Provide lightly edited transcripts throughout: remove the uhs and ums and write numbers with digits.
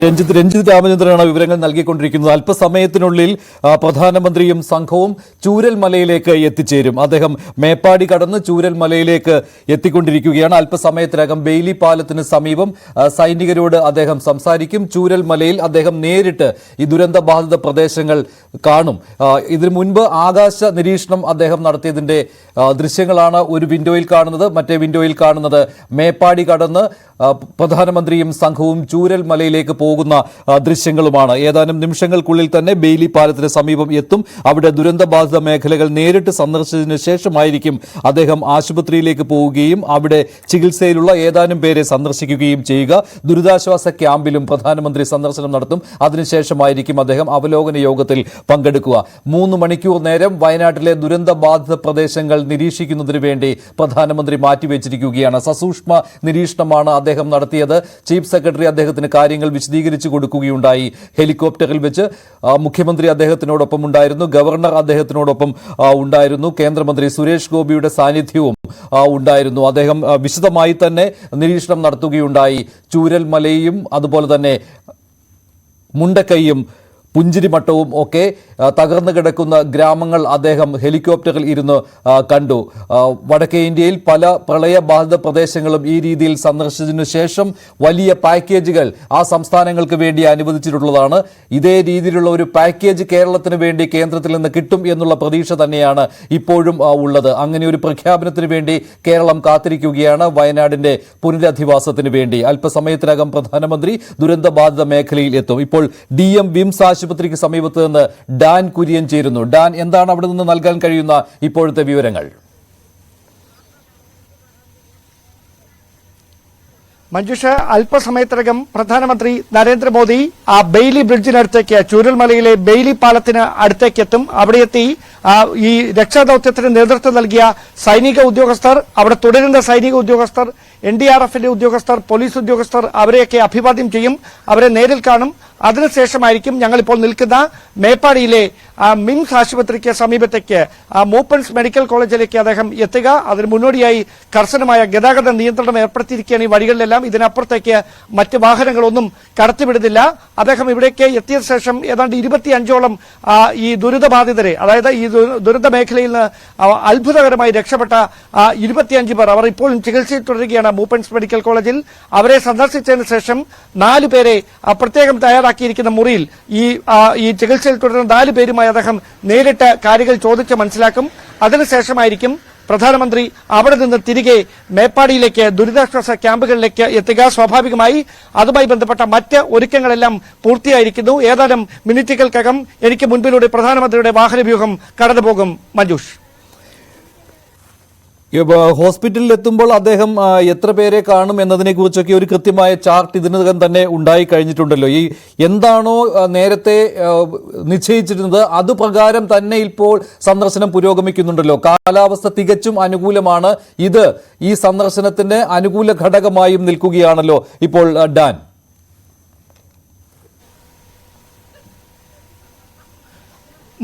രഞ്ജിത് രാമചന്ദ്രനാണ് വിവരങ്ങൾ നൽകിക്കൊണ്ടിരിക്കുന്നത്. അല്പസമയത്തിനുള്ളിൽ പ്രധാനമന്ത്രിയും സംഘവും ചൂരൽമലയിലേക്ക് എത്തിച്ചേരും. അദ്ദേഹം മേപ്പാടി കടന്ന് ചൂരൽമലയിലേക്ക് എത്തിക്കൊണ്ടിരിക്കുകയാണ്. അല്പസമയത്തിനകം ബെയിലി പാലത്തിന് സമീപം സൈനികരോട് അദ്ദേഹം സംസാരിക്കും. ചൂരൽമലയിൽ അദ്ദേഹം നേരിട്ട് ഈ ദുരന്തബാധിത പ്രദേശങ്ങൾ കാണും. ഇതിനു മുൻപ് ആകാശ നിരീക്ഷണം അദ്ദേഹം നടത്തിയതിന്റെ ദൃശ്യങ്ങളാണ് ഒരു വിൻഡോയിൽ കാണുന്നത്. മറ്റേ വിൻഡോയിൽ കാണുന്നത് മേപ്പാടി കടന്ന് പ്രധാനമന്ത്രിയും സംഘവും ചൂരൽമലയിലേക്ക് പോകുന്ന ദൃശ്യങ്ങളുമാണ്. ഏതാനും നിമിഷങ്ങൾക്കുള്ളിൽ തന്നെ ബെയിലി പാലത്തിന് സമീപം എത്തും. അവിടെ ദുരന്തബാധിത മേഖലകൾ നേരിട്ട് സന്ദർശിച്ചതിന് ശേഷമായിരിക്കും അദ്ദേഹം ആശുപത്രിയിലേക്ക് പോവുകയും അവിടെ ചികിത്സയിലുള്ള ഏതാനും പേരെ സന്ദർശിക്കുകയും ചെയ്യുക. ദുരിതാശ്വാസ ക്യാമ്പിലും പ്രധാനമന്ത്രി സന്ദർശനം നടത്തും. അതിനുശേഷമായിരിക്കും അദ്ദേഹം അവലോകന യോഗത്തിൽ പങ്കെടുക്കുക. 3 മണിക്കൂർ നേരം വയനാട്ടിലെ ദുരന്തബാധിത പ്രദേശങ്ങൾ നിരീക്ഷിക്കുന്നതിന് വേണ്ടി പ്രധാനമന്ത്രി മാറ്റിവെച്ചിരിക്കുകയാണ്. സസൂക്ഷ്മ നിരീക്ഷണമാണ് അദ്ദേഹം നടത്തിയത്. ചീഫ് സെക്രട്ടറി അദ്ദേഹത്തിന് കാര്യങ്ങൾ വിശദീകരിച്ചു കൊടുക്കുകയുണ്ടായി. ഹെലികോപ്റ്ററിൽ വെച്ച് മുഖ്യമന്ത്രി അദ്ദേഹത്തിനോടൊപ്പം ഉണ്ടായിരുന്നു, ഗവർണർ അദ്ദേഹത്തിനോടൊപ്പം ഉണ്ടായിരുന്നു, കേന്ദ്രമന്ത്രി സുരേഷ് ഗോപിയുടെ സാന്നിധ്യവും ഉണ്ടായിരുന്നു. അദ്ദേഹം വിശദമായി തന്നെ നിരീക്ഷണം നടത്തുകയുണ്ടായി. ചൂരൽമലയും അതുപോലെ തന്നെ മുണ്ടക്കൈയും പുഞ്ചിരിമട്ടവും ഒക്കെ തകർന്നു കിടക്കുന്ന ഗ്രാമങ്ങൾ അദ്ദേഹം ഹെലികോപ്റ്ററിൽ ഇരുന്ന് കണ്ടു. വടക്കേ ഇന്ത്യയിൽ പല പ്രളയബാധിത പ്രദേശങ്ങളും ഈ രീതിയിൽ സന്ദർശിച്ചതിനു ശേഷം വലിയ പാക്കേജുകൾ ആ സംസ്ഥാനങ്ങൾക്ക് വേണ്ടി അനുവദിച്ചിട്ടുള്ളതാണ്. ഇതേ രീതിയിലുള്ള ഒരു പാക്കേജ് കേരളത്തിന് വേണ്ടി കേന്ദ്രത്തിൽ നിന്ന് കിട്ടും എന്നുള്ള പ്രതീക്ഷ തന്നെയാണ് ഇപ്പോഴും ഉള്ളത്. അങ്ങനെ ഒരു പ്രഖ്യാപനത്തിന് വേണ്ടി കേരളം കാത്തിരിക്കുകയാണ്. വയനാടിന്റെ പുനരധിവാസത്തിന് വേണ്ടി അല്പസമയത്തിനകം പ്രധാനമന്ത്രി ദുരന്തബാധിത മേഖലയിൽ എത്തും. ഇപ്പോൾ DM വിംസ് ആശുപത്രിക്ക് സമീപത്ത് നിന്ന് ഡാൻ കുര്യൻ ചേരുന്നു. ഡാൻ, എന്താണ് അവിടെ നിന്ന് നൽകാൻ കഴിയുന്ന ഇപ്പോഴത്തെ വിവരങ്ങൾ? മഞ്ജുഷ, അല്പസമയത്തിനകം പ്രധാനമന്ത്രി നരേന്ദ്രമോദി ആ ബെയിലി ബ്രിഡ്ജിനടുത്തേക്ക്, ചൂരൽമലയിലെ ബെയിലി പാലത്തിന് അടുത്തേക്ക് എത്തും. അവിടെ എത്തി ഈ രക്ഷാദൌത്യത്തിന് നേതൃത്വം നൽകിയ സൈനിക ഉദ്യോഗസ്ഥർ, അവിടെ തുടരുന്ന സൈനിക ഉദ്യോഗസ്ഥർ, NDRFന്റെ ഉദ്യോഗസ്ഥർ, പോലീസ് ഉദ്യോഗസ്ഥർ അവരെയൊക്കെ അഭിവാദ്യം ചെയ്യും. അവരെ നേരിൽ കാണും. അതിനുശേഷമായിരിക്കും ഞങ്ങളിപ്പോൾ നിൽക്കുന്ന മേപ്പാടിയിലെ മിംസ് ആശുപത്രിക്ക് സമീപത്തേക്ക് മൂപ്പൻസ് മെഡിക്കൽ കോളേജിലേക്ക് അദ്ദേഹം എത്തുക. അതിന് മുന്നോടിയായി കർശനമായ ഗതാഗത നിയന്ത്രണം ഏർപ്പെടുത്തിയിരിക്കുകയാണ് ഈ വഴികളിലെല്ലാം. ഇതിനപ്പുറത്തേക്ക് മറ്റ് വാഹനങ്ങളൊന്നും കടത്തിവിടുന്നില്ല. അദ്ദേഹം ഇവിടേക്ക് എത്തിയ ശേഷം ഏതാണ്ട് 25ഓളം ഈ ദുരിതബാധിതരെ, അതായത് ഈ ദുരന്ത മേഖലയിൽ നിന്ന് അത്ഭുതകരമായി രക്ഷപ്പെട്ട 25 പേർ, അവർ ഇപ്പോഴും ചികിത്സയിൽ തുടരുകയാണ് മൂപ്പൻസ് മെഡിക്കൽ കോളേജിൽ. അവരെ സന്ദർശിച്ചതിന് ശേഷം 4 പേരെ പ്രത്യേകം തയ്യാറാക്കിയിരിക്കുന്ന മുറിയിൽ ഈ ചികിത്സയിൽ തുടരുന്ന 4 പേരുമായി അദ്ദേഹം നേരിട്ട് കാര്യങ്ങൾ ചോദിച്ച് മനസ്സിലാക്കും. അതിനുശേഷമായിരിക്കും പ്രധാനമന്ത്രി അവിടെ നിന്ന് തിരികെ മേപ്പാടിയിലേക്ക്, ദുരിതാശ്വാസ ക്യാമ്പുകളിലേക്ക് എത്തുക. സ്വാഭാവികമായി അതുമായി ബന്ധപ്പെട്ട മറ്റ് ഒരുക്കങ്ങളെല്ലാം പൂർത്തിയായിരിക്കുന്നു. ഏതാനും മിനിറ്റുകൾക്കകം എനിക്ക് മുൻപിലൂടെ പ്രധാനമന്ത്രിയുടെ വാഹനവ്യൂഹം കടന്നുപോകും. മഞ്ജുഷ്, ഹോസ്പിറ്റലിൽ എത്തുമ്പോൾ അദ്ദേഹം എത്ര പേരെ കാണും എന്നതിനെ കുറിച്ചൊക്കെ ഒരു കൃത്യമായ ചാർട്ട് ഇതിനകം തന്നെ ഉണ്ടായി കഴിഞ്ഞിട്ടുണ്ടല്ലോ. ഈ എന്താണോ നേരത്തെ നിശ്ചയിച്ചിരുന്നത് അതുപ്രകാരം തന്നെ ഇപ്പോൾ സന്ദർശനം പുരോഗമിക്കുന്നുണ്ടല്ലോ. കാലാവസ്ഥ തികച്ചും അനുകൂലമാണ്. ഇത് ഈ സന്ദർശനത്തിന് അനുകൂല ഘടകമായും നിൽക്കുകയാണല്ലോ ഇപ്പോൾ ഡാൻ.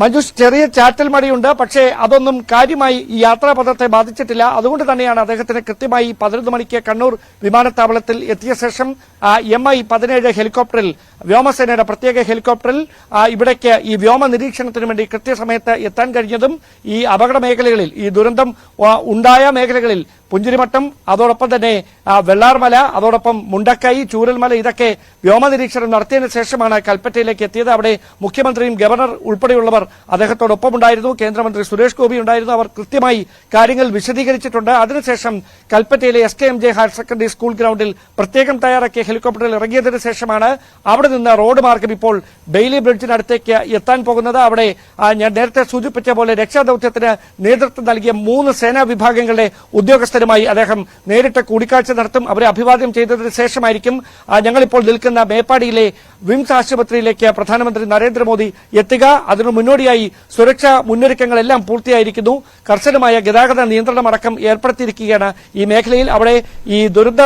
മഞ്ജുഷ്, ചെറിയ ചാറ്റൽ മഴയുണ്ട്. പക്ഷേ അതൊന്നും കാര്യമായി ഈ യാത്രാപഥത്തെ ബാധിച്ചിട്ടില്ല. അതുകൊണ്ട് തന്നെയാണ് അദ്ദേഹത്തിന് കൃത്യമായി 11 മണിക്ക് കണ്ണൂർ വിമാനത്താവളത്തിൽ എത്തിയ ശേഷം MI-17 ഹെലികോപ്റ്ററിൽ, വ്യോമസേനയുടെ പ്രത്യേക ഹെലികോപ്റ്ററിൽ ഇവിടേക്ക് ഈ വ്യോമ നിരീക്ഷണത്തിന് വേണ്ടി കൃത്യസമയത്ത് എത്താൻ കഴിഞ്ഞതും ഈ അപകട മേഖലകളിൽ, ഈ ദുരന്തം ഉണ്ടായ മേഖലകളിൽ പുഞ്ചിരിമട്ടം, അതോടൊപ്പം തന്നെ വെള്ളാർമല, അതോടൊപ്പം മുണ്ടക്കൈ, ചൂരൽമല, ഇതൊക്കെ വ്യോമ നിരീക്ഷണം നടത്തിയതിനു ശേഷമാണ് കൽപ്പറ്റയിലേക്ക് എത്തിയത്. അവിടെ മുഖ്യമന്ത്രിയും ഗവർണർ ഉൾപ്പെടെയുള്ളവർ അദ്ദേഹത്തോടൊപ്പം ഉണ്ടായിരുന്നു. കേന്ദ്രമന്ത്രി സുരേഷ് ഗോപി ഉണ്ടായിരുന്നു. അവർ കൃത്യമായി കാര്യങ്ങൾ വിശദീകരിച്ചിട്ടുണ്ട്. അതിനുശേഷം കൽപ്പറ്റയിലെ SKMJ ഹയർ സെക്കൻഡറി സ്കൂൾ ഗ്രൌണ്ടിൽ പ്രത്യേകം തയ്യാറാക്കിയ ഹെലികോപ്റ്ററിൽ ഇറങ്ങിയതിനു ശേഷമാണ് അവിടെ നിന്ന് റോഡ് മാർഗം ഇപ്പോൾ ബെയിലി ബ്രിഡ്ജിനടുത്തേക്ക് എത്താൻ പോകുന്നത്. അവിടെ ഞാൻ നേരത്തെ സൂചിപ്പിച്ച പോലെ രക്ഷാദൌത്യത്തിന് നേതൃത്വം നൽകിയ 3 സേനാ വിഭാഗങ്ങളുടെ ഉദ്യോഗസ്ഥരുമായി അദ്ദേഹം നേരിട്ട് കൂടിക്കാഴ്ച നടത്തും. അവരെ അഭിവാദ്യം ചെയ്തതിനു ശേഷമായിരിക്കും ഞങ്ങളിപ്പോൾ നിൽക്കുന്ന മേപ്പാടിയിലെ വിംസ് ആശുപത്രിയിലേക്ക് പ്രധാനമന്ത്രി നരേന്ദ്രമോദി എത്തുക. അതിനു മുന്നോടി മുന്നോടിയായി സുരക്ഷാ മുന്നൊരുക്കങ്ങളെല്ലാം പൂർത്തിയായിരിക്കുന്നു. കർശനമായ ഗതാഗത നിയന്ത്രണമടക്കം ഏർപ്പെടുത്തിയിരിക്കുകയാണ് ഈ മേഖലയിൽ. അവിടെ ഈ ദുരന്ത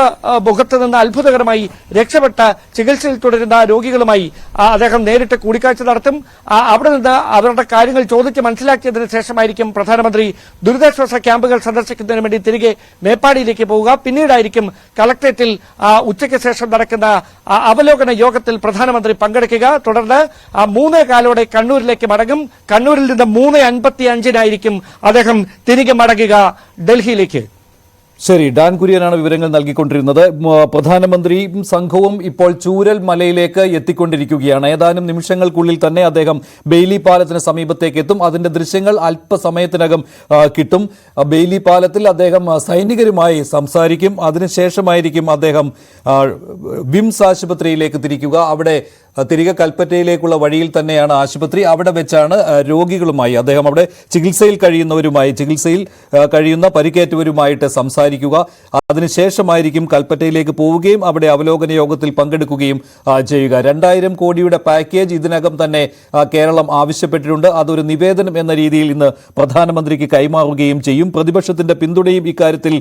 മുഖത്ത് നിന്ന് അത്ഭുതകരമായി രക്ഷപ്പെട്ട ചികിത്സയിൽ തുടരുന്ന രോഗികളുമായി അദ്ദേഹം നേരിട്ട് കൂടിക്കാഴ്ച നടത്തും. അവിടെ നിന്ന് അവരുടെ കാര്യങ്ങൾ ചോദിച്ച് മനസ്സിലാക്കിയതിനു ശേഷമായിരിക്കും പ്രധാനമന്ത്രി ദുരിതാശ്വാസ ക്യാമ്പുകൾ സന്ദർശിക്കുന്നതിന് വേണ്ടി തിരികെ മേപ്പാടിയിലേക്ക് പോവുക. പിന്നീടായിരിക്കും കളക്ടറേറ്റിൽ ഉച്ചയ്ക്ക് ശേഷം നടക്കുന്ന അവലോകന യോഗത്തിൽ പ്രധാനമന്ത്രി പങ്കെടുക്കുക. തുടർന്ന് 3:15 കണ്ണൂരിലേക്ക് മടങ്ങും. കണ്ണൂരിൽ നിന്ന് 3:55 അദ്ദേഹം തിരികെ മടങ്ങുക ഡൽഹിയിലേക്ക്. ശരി, ഡാൻ കുര്യനാണ് വിവരങ്ങൾ നൽകിക്കൊണ്ടിരുന്നത്. പ്രധാനമന്ത്രിയും സംഘവും ഇപ്പോൾ ചൂരൽ മലയിലേക്ക് എത്തിക്കൊണ്ടിരിക്കുകയാണ്. ഏതാനും നിമിഷങ്ങൾക്കുള്ളിൽ തന്നെ അദ്ദേഹം ബെയ്ലി പാലത്തിന് സമീപത്തേക്ക് എത്തും. അതിന്റെ ദൃശ്യങ്ങൾ അല്പസമയത്തിനകം കിട്ടും. ബെയ്ലി പാലത്തിൽ അദ്ദേഹം സൈനികരുമായി സംസാരിക്കും. അതിനുശേഷമായിരിക്കും അദ്ദേഹം വിംസ് ആശുപത്രിയിലേക്ക് തിരിക്കുക. അവിടെ തിരികെ കൽപ്പറ്റയിലേക്കുള്ള വഴിയിൽ തന്നെയാണ് ആശുപത്രി. അവിടെ വെച്ചാണ് രോഗികളുമായി അദ്ദേഹം അവിടെ ചികിത്സയിൽ കഴിയുന്ന പരിക്കേറ്റവരുമായിട്ട് സംസാരിക്കുക. അതിനുശേഷമായിരിക്കും കൽപ്പറ്റയിലേക്ക് പോവുകയും അവിടെ അവലോകന യോഗത്തിൽ പങ്കെടുക്കുകയും ചെയ്യുക. 2000 കോടിയുടെ പാക്കേജ് ഇതിനകം തന്നെ കേരളം ആവശ്യപ്പെട്ടിട്ടുണ്ട്. അതൊരു നിവേദനം എന്ന രീതിയിൽ ഇന്ന് പ്രധാനമന്ത്രിക്ക് കൈമാറുകയും ചെയ്യും. പ്രതിപക്ഷത്തിന്റെ പിന്തുണയും ഇക്കാര്യത്തിൽ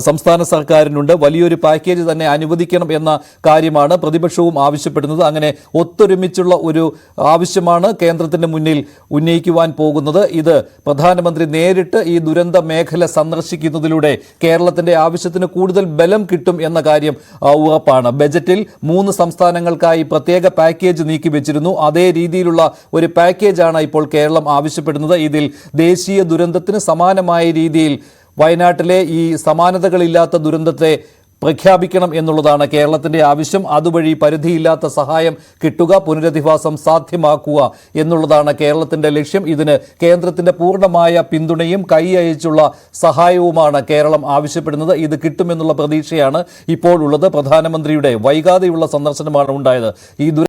സംസ്ഥാന സർക്കാരിനുണ്ട്. വലിയൊരു പാക്കേജ് തന്നെ അനുവദിക്കണം എന്ന കാര്യമാണ് പ്രതിപക്ഷവും ആവശ്യപ്പെടുന്നത്. അങ്ങനെ ഒത്തൊരുമിച്ചുള്ള ഒരു ആവശ്യമാണ് കേന്ദ്രത്തിന്റെ മുന്നിൽ ഉന്നയിക്കുവാൻ പോകുന്നത്. ഇത് പ്രധാനമന്ത്രി നേരിട്ട് ഈ ദുരന്ത മേഖല സന്ദർശിക്കുന്നതിലൂടെ കേരളത്തിന്റെ ആവശ്യത്തിന് കൂടുതൽ ബലം കിട്ടും എന്ന കാര്യം ഉറപ്പാണ്. ബജറ്റിൽ 3 സംസ്ഥാനങ്ങൾക്കായി പ്രത്യേക പാക്കേജ് നീക്കിവെച്ചിരുന്നു. അതേ രീതിയിലുള്ള ഒരു പാക്കേജാണ് ഇപ്പോൾ കേരളം ആവശ്യപ്പെടുന്നത്. ഇതിൽ ദേശീയ ദുരന്തത്തിന് സമാനമായ രീതിയിൽ വയനാട്ടിലെ ഈ സമാനതകളില്ലാത്ത ദുരന്തത്തെ പ്രഖ്യാപിക്കണം എന്നുള്ളതാണ് കേരളത്തിന്റെ ആവശ്യം. അതുവഴി പരിധിയില്ലാത്ത സഹായം കിട്ടുക, പുനരധിവാസം സാധ്യമാക്കുക എന്നുള്ളതാണ് കേരളത്തിന്റെ ലക്ഷ്യം. ഇതിന് കേന്ദ്രത്തിന്റെ പൂർണ്ണമായ പിന്തുണയും കൈ അയച്ചുള്ള സഹായവുമാണ് കേരളം ആവശ്യപ്പെടുന്നത്. ഇത് കിട്ടുമെന്നുള്ള പ്രതീക്ഷയാണ് ഇപ്പോൾ ഉള്ളത്. പ്രധാനമന്ത്രിയുടെ വൈകാതെയുള്ള സന്ദർശനമാണ് ഉണ്ടായത്. ഈ